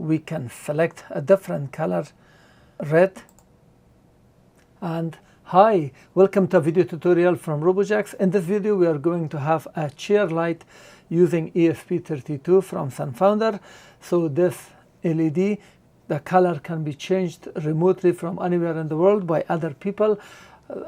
we can select a different color, red. And hi, welcome to a video tutorial from Robojax. In this video we are going to have a CheerLight using ESP32 from SunFounder. So this LED, the color can be changed remotely from anywhere in the world by other people,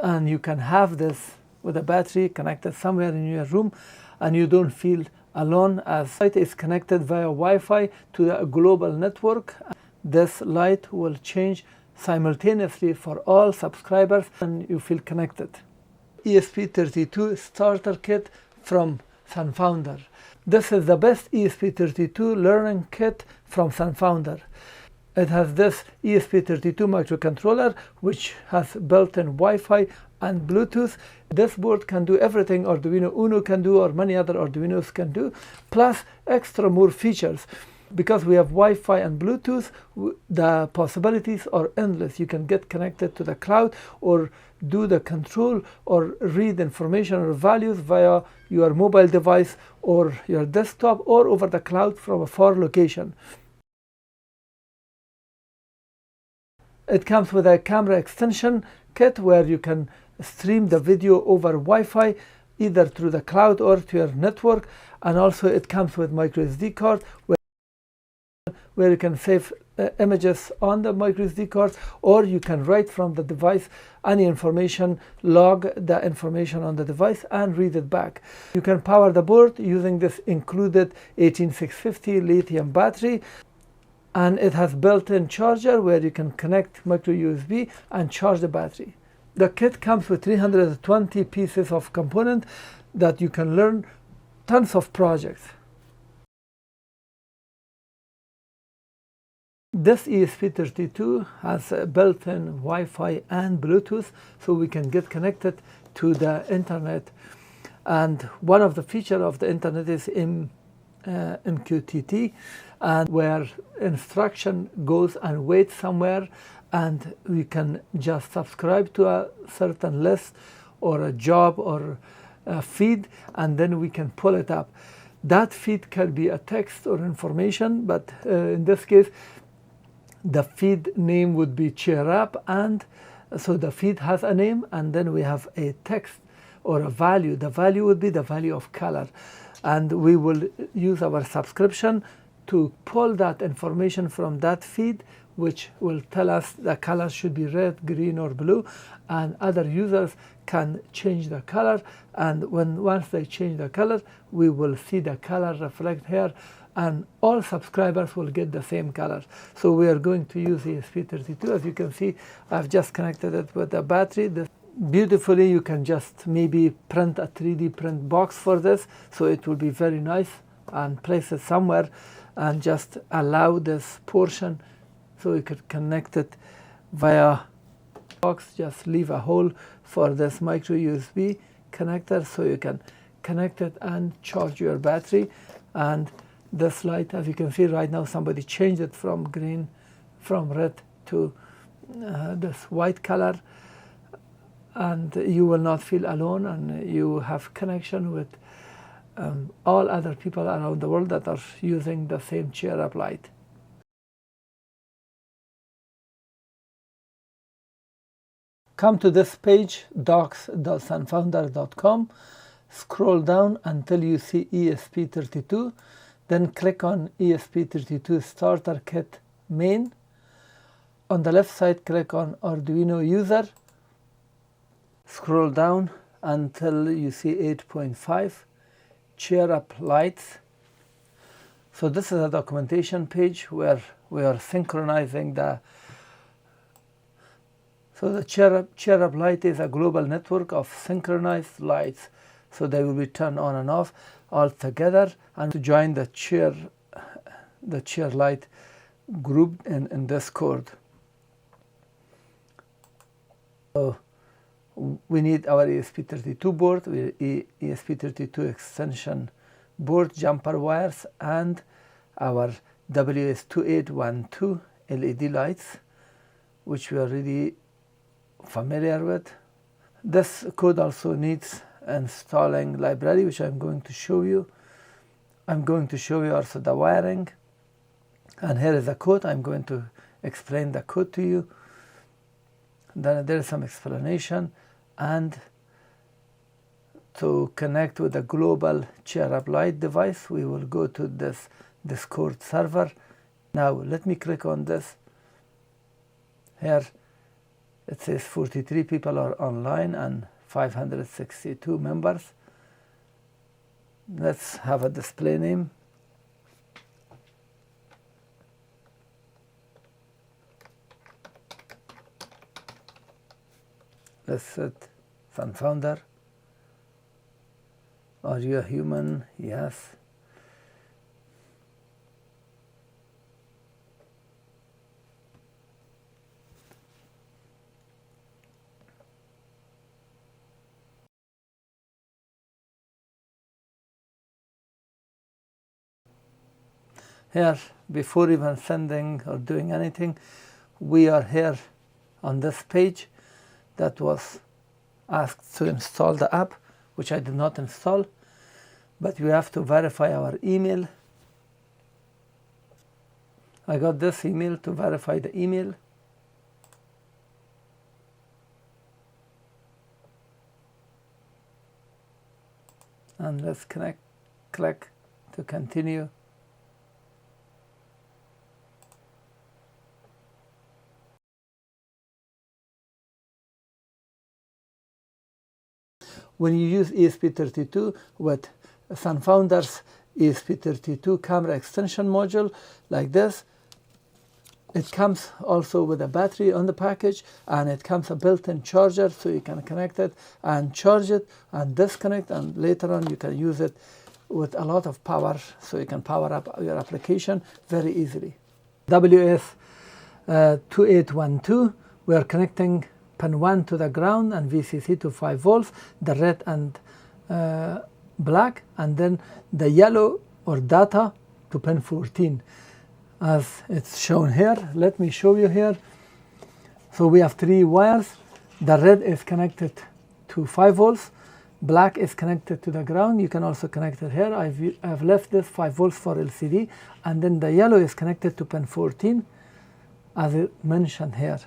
and you can have this with a battery connected somewhere in your room, and you don't feel alone, as light is connected via Wi-Fi to a global network. This light will change simultaneously for all subscribers and you feel connected. ESP32 starter kit from SunFounder. This is the best ESP32 learning kit from SunFounder. It has this ESP32 microcontroller which has built-in Wi-Fi and Bluetooth. This board can do everything Arduino Uno can do or many other Arduinos can do, plus extra more features. Because we have Wi-Fi and Bluetooth, the possibilities are endless. You can get connected to the cloud or do the control or read information or values via your mobile device or your desktop or over the cloud from a far location. It comes with a camera extension kit where you can stream the video over Wi-Fi either through the cloud or to your network, and also it comes with micro SD card where you can save images on the micro SD card, or you can write from the device any information, log the information on the device and read it back. You can power the board using this included 18650 lithium battery, and it has built-in charger where you can connect micro USB and charge the battery. The kit comes with 320 pieces of component that you can learn tons of projects. This ESP32 has built-in Wi-Fi and Bluetooth, so we can get connected to the internet. And one of the features of the internet is MQTT, and where instruction goes and waits somewhere, and we can just subscribe to a certain list or a job or a feed, and then we can pull it up. That feed can be a text or information, but in this case the feed name would be Cheer Up, and so the feed has a name, and then we have a text or a value. The value would be the value of color, and we will use our subscription to pull that information from that feed, which will tell us the color should be red, green or blue, and other users can change the color, and once they change the color we will see the color reflect here, and all subscribers will get the same color. So we are going to use ESP32. As you can see, I've just connected it with the battery. Beautifully, you can just maybe print a 3D print box for this, so it will be very nice, and place it somewhere and just allow this portion so you could connect it via box. Just leave a hole for this micro USB connector so you can connect it and charge your battery. And this light, as you can see right now, somebody changed it from red to this white color, and you will not feel alone, and you have connection with all other people around the world that are using the same Cheer Up light. Come to this page, docs.sunfounder.com, scroll down until you see ESP32, then click on ESP32 Starter Kit Main. On the left side, click on Arduino User, scroll down until you see 8.5, Cheer Up Lights. So this is a documentation page where we are synchronizing the Cheer Up light is a global network of synchronized lights, so they will be turned on and off all together. And to join the CheerLight group in Discord, so we need our ESP32 board, ESP32 extension board, jumper wires, and our WS2812 LED lights, which we are already familiar with. This code also needs installing library, which I'm going to show you. I'm going to show you also the wiring. And here is the code. I'm going to explain the code to you. Then there is some explanation, and to connect with the global CheerLights device, we will go to this Discord server. Now let me click on this. Here it says 43 people are online and 562 members. Let's have a display name. Let's set SunFounder. Are you a human? Yes. Here, before even sending or doing anything, we are here on this page that was asked to install the app, which I did not install, but we have to verify our email. I got this email to verify the email. And let's click to continue. When you use ESP32 with SunFounder's ESP32 camera extension module like this, it comes also with a battery on the package, and it comes a built-in charger, so you can connect it and charge it and disconnect, and later on you can use it with a lot of power, so you can power up your application very easily. WS2812, we are connecting pin 1 to the ground and VCC to 5 volts, the red and black, and then the yellow or data to pin 14 as it's shown here. Let me show you here. So we have 3 wires. The red is connected to 5 volts, black is connected to the ground. You can also connect it here. I've left this 5 volts for LCD, and then the yellow is connected to pin 14 as it mentioned here.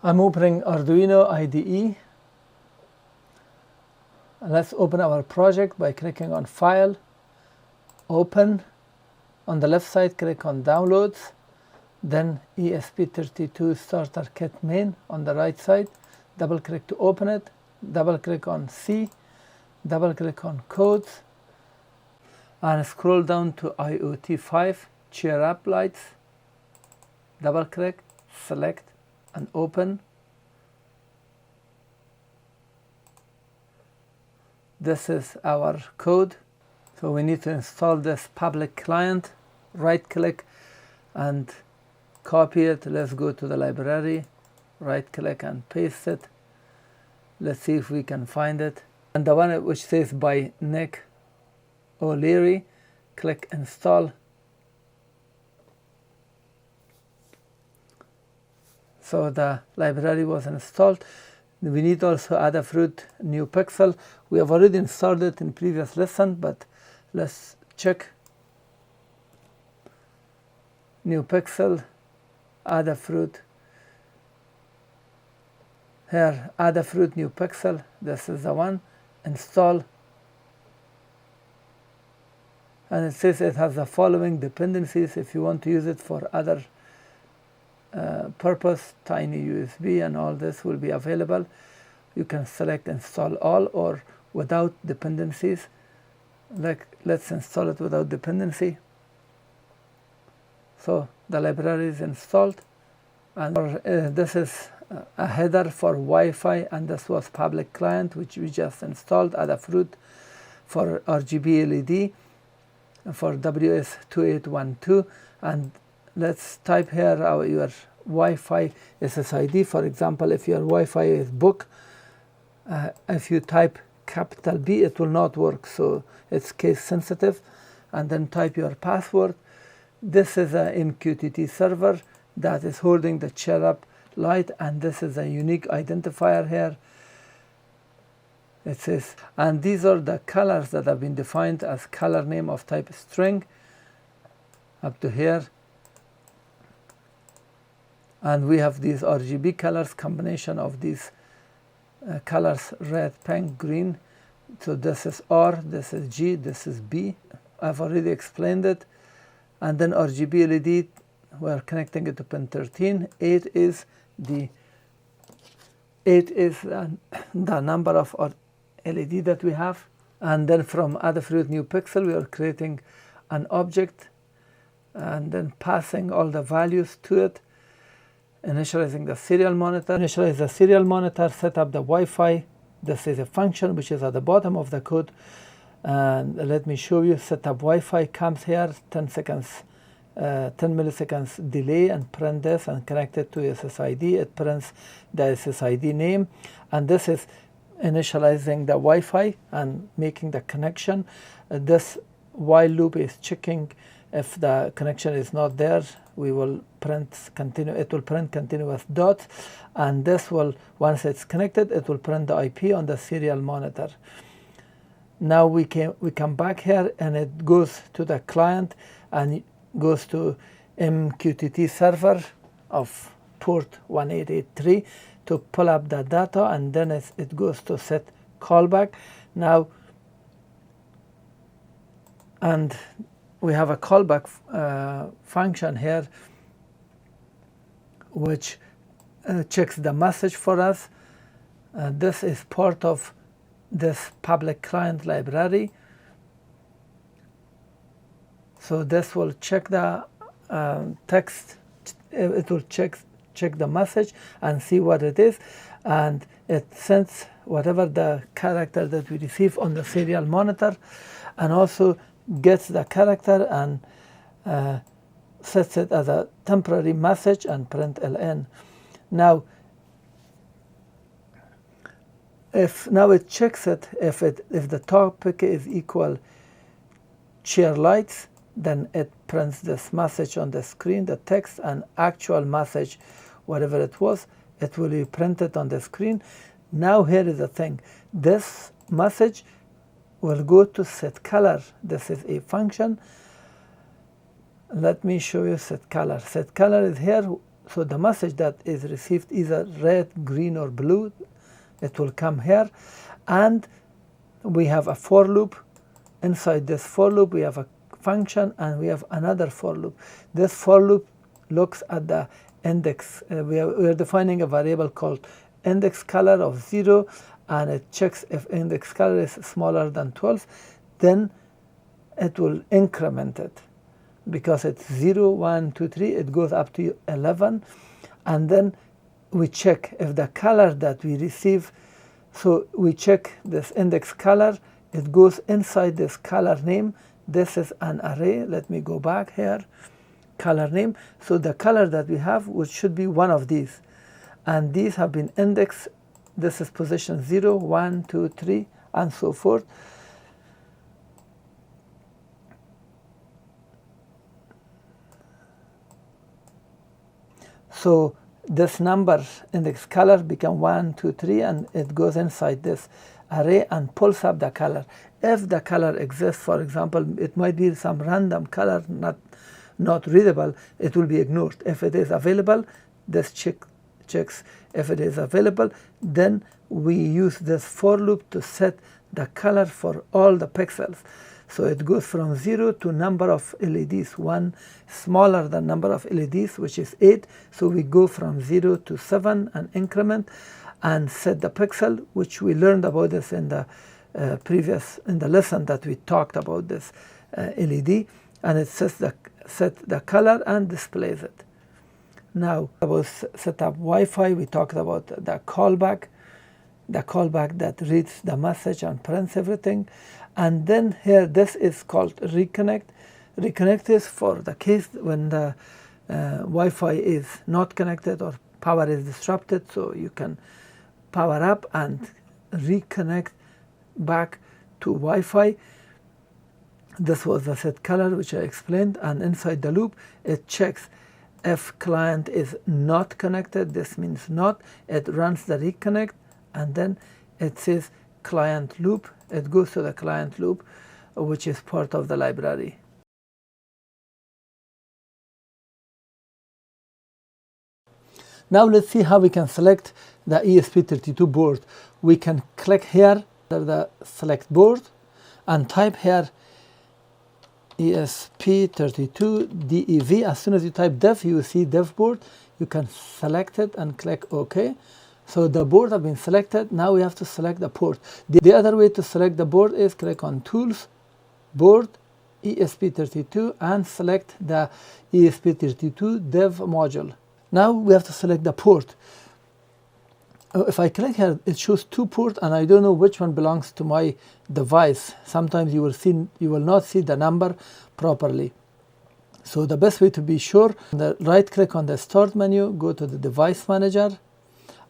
I'm opening Arduino IDE. Let's open our project by clicking on File, Open. On the left side, click on Downloads, then ESP32 Starter Kit Main on the right side. Double click to open it, double click on C, double click on Codes, and scroll down to IoT 5 CheerLights. Double click, select, and open. This is our code. So we need to install this public client. Right click and copy it. Let's go to the library, right click and paste it. Let's see if we can find it. And the one which says by Nick O'Leary, click install. So the library was installed. We need also Adafruit new pixel. We have already installed it in previous lesson, but let's check. New pixel, Adafruit. Here, Adafruit new pixel. This is the one. Install. And it says it has the following dependencies. If you want to use it for other purpose, tiny USB and all this will be available. You can select install all or without dependencies. Let's install it without dependency. So the library is installed, and this is a header for Wi-Fi, and this was public client which we just installed. Adafruit for RGB LED for WS2812, and let's type here your Wi-Fi SSID. For example, if your Wi-Fi is book, if you type capital B, it will not work, so it's case sensitive. And then type your password. This is a MQTT server that is holding the CheerLights, and this is a unique identifier here. It says, and these are the colors that have been defined as color name of type string up to here. And we have these RGB colors, combination of these colors, red, pink, green. So this is R, this is G, this is B. I've already explained it. And then RGB LED, we're connecting it to pin 13. 8 is the number of LED that we have. And then from Adafruit new pixel, we are creating an object and then passing all the values to it. Initializing the serial monitor. Initialize the serial monitor, set up the Wi-Fi. This is a function which is at the bottom of the code. And let me show you. Set up Wi-Fi comes here, 10 milliseconds delay, and print this and connect it to SSID. It prints the SSID name. And this is initializing the Wi-Fi and making the connection. This while loop is checking if the connection is not there. We will print continue. It will print continuous dots, and this will, once it's connected, it will print the IP on the serial monitor. Now we come back here, and it goes to the client and goes to MQTT server of port 1883 to pull up the data, and then it goes to set callback. Now, and we have a callback function here which checks the message for us. This is part of this public client library. So this will check the text. It will check the message and see what it is, and it sends whatever the character that we receive on the serial monitor, and also gets the character and sets it as a temporary message and print ln. Now, if it checks it, if the topic is equal CheerLights, then it prints this message on the screen, the text and actual message, whatever it was, it will be printed on the screen. Now here is the thing, this message will go to set color. This is a function. Let me show you set color. Set color is here, so the message that is received either red, green or blue, it will come here. And we have a for loop. Inside this for loop we have a function and we have another for loop. This for loop looks at the index. We are defining a variable called index color of 0, and it checks if index color is smaller than 12, then it will increment it. Because it's 0, 1, 2, 3, it goes up to 11, and then we check if the color that we receive, so we check this index color, it goes inside this color name. This is an array. Let me go back here, color name. So the color that we have, which should be one of these, and these have been indexed. This is position 0, 1, 2, 3, and so forth. So this number index color become 1, 2, 3, and it goes inside this array and pulls up the color. If the color exists, for example, it might be some random color not readable, it will be ignored. If it is available, this checks if it is available. Then we use this for loop to set the color for all the pixels. So it goes from 0 to number of LEDs, 1 smaller than number of LEDs, which is 8. So we go from 0 to 7 and increment and set the pixel, which we learned about this in the in the lesson that we talked about this LED, and it sets set the color and displays it. Now about set up Wi-Fi, we talked about the callback that reads the message and prints everything. And then here, this is called reconnect. Reconnect is for the case when the Wi-Fi is not connected or power is disrupted, so you can power up and reconnect back to Wi-Fi. This was the set color which I explained, and inside the loop it checks if client is not connected. This means not. It runs the reconnect, and then it says client loop. It goes to the client loop, which is part of the library. Now let's see how we can select the ESP32 board. We can click here under the select board and type here ESP32 DEV. As soon as you type dev, you will see dev board. You can select it and click OK. So the board has been selected. Now we have to select the port. The other way to select the board is click on Tools, Board, ESP32, and select the ESP32 dev module. Now we have to select the port. If I click here, it shows 2 ports, and I don't know which one belongs to my device. Sometimes you will not see the number properly. So the best way to be sure, right click on the Start menu, go to the Device Manager,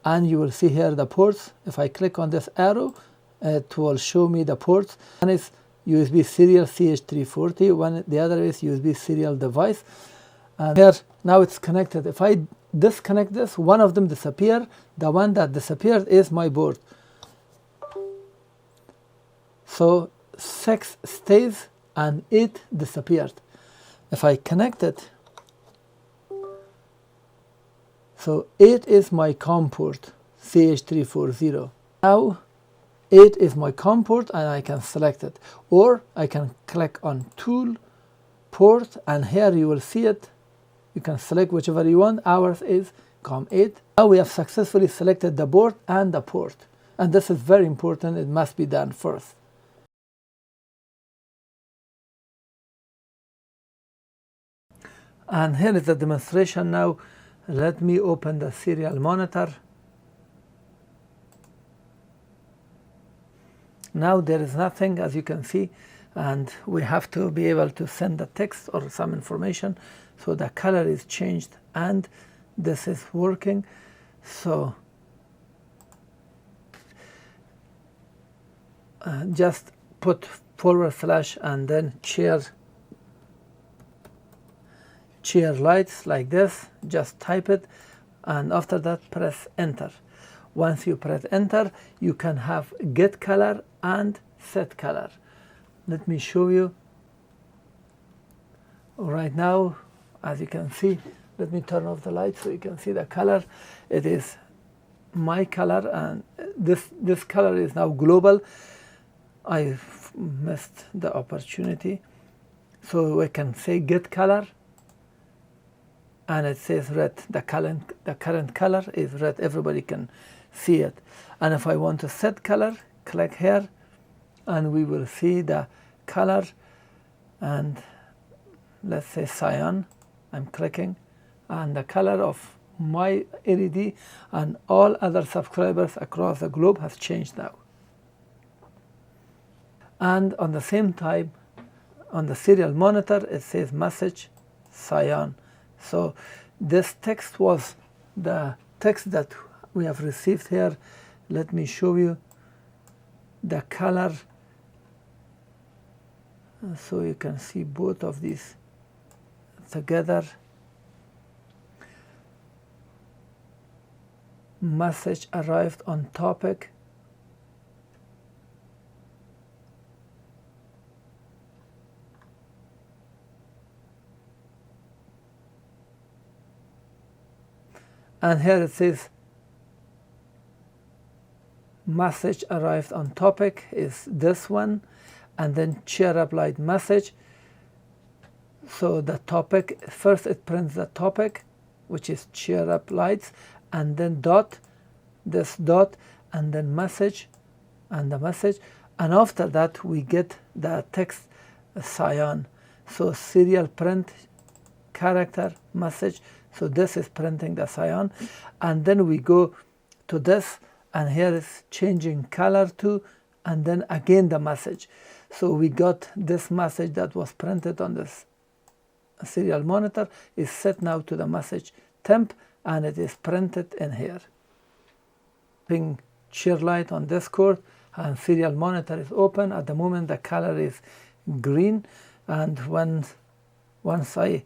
and you will see here the ports. If I click on this arrow, it will show me the ports. One is USB serial CH340, the other is USB serial device. And here, now it's connected. If I disconnect this, one of them disappears. The one that disappeared is my board. So 6 stays and 8 disappeared. If I connect it, so 8 is my COM port, CH340. Now 8 is my COM port and I can select it. Or I can click on Tool, Port, and here you will see it. You can select whichever you want. Ours is COM8. Now we have successfully selected the board and the port. And this is very important. It must be done first. And here is the demonstration now. Let me open the serial monitor. Now there is nothing, as you can see, and we have to be able to send the text or some information. So the color is changed and this is working. So just put / and then CheerLights like this. Just type it, and after that press enter. Once you press enter, you can have get color and set color. Let me show you. Right now, as you can see, let me turn off the light so you can see the color. It is my color, and this color is now global. I missed the opportunity. So we can say get color, and it says red. The current color is red. Everybody can see it. And if I want to set color, click here, and we will see the color. And let's say cyan. I'm clicking, and the color of my LED and all other subscribers across the globe has changed now. And on the same time, on the serial monitor, it says message cyan. So this text was the text that we have received here. Let me show you the color so you can see both of these together. Message arrived on topic. And here it says message arrived on topic is this one, and then CheerLights message. So the topic, first it prints the topic, which is CheerLights, and then this dot, and then message, and the message, and after that we get the text cyan. So serial print character message. So this is printing the cyan, and then we go to this, and here is changing color to, and then again the message. So we got this message that was printed on this serial monitor is set now to the message temp, and it is printed in here. Ping CheerLight on Discord, and serial monitor is open. At the moment the color is green, and once I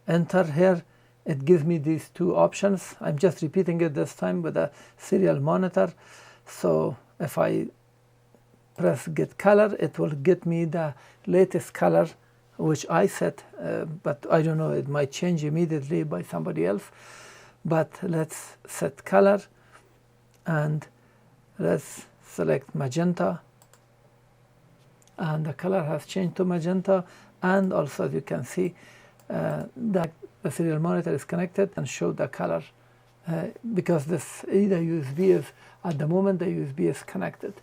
enter here, it gives me these two options. I'm just repeating it this time with a serial monitor. So if I press get color, it will get me the latest color which I set, but I don't know, it might change immediately by somebody else. But let's set color, and let's select magenta, and the color has changed to magenta. And also, as you can see, that the serial monitor is connected and show the color because this either USB is, at the moment the USB is connected.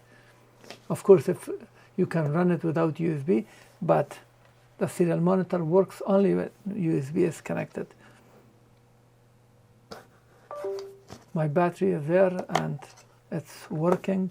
Of course, if you can run it without USB, but the serial monitor works only when USB is connected. My battery is there and it's working.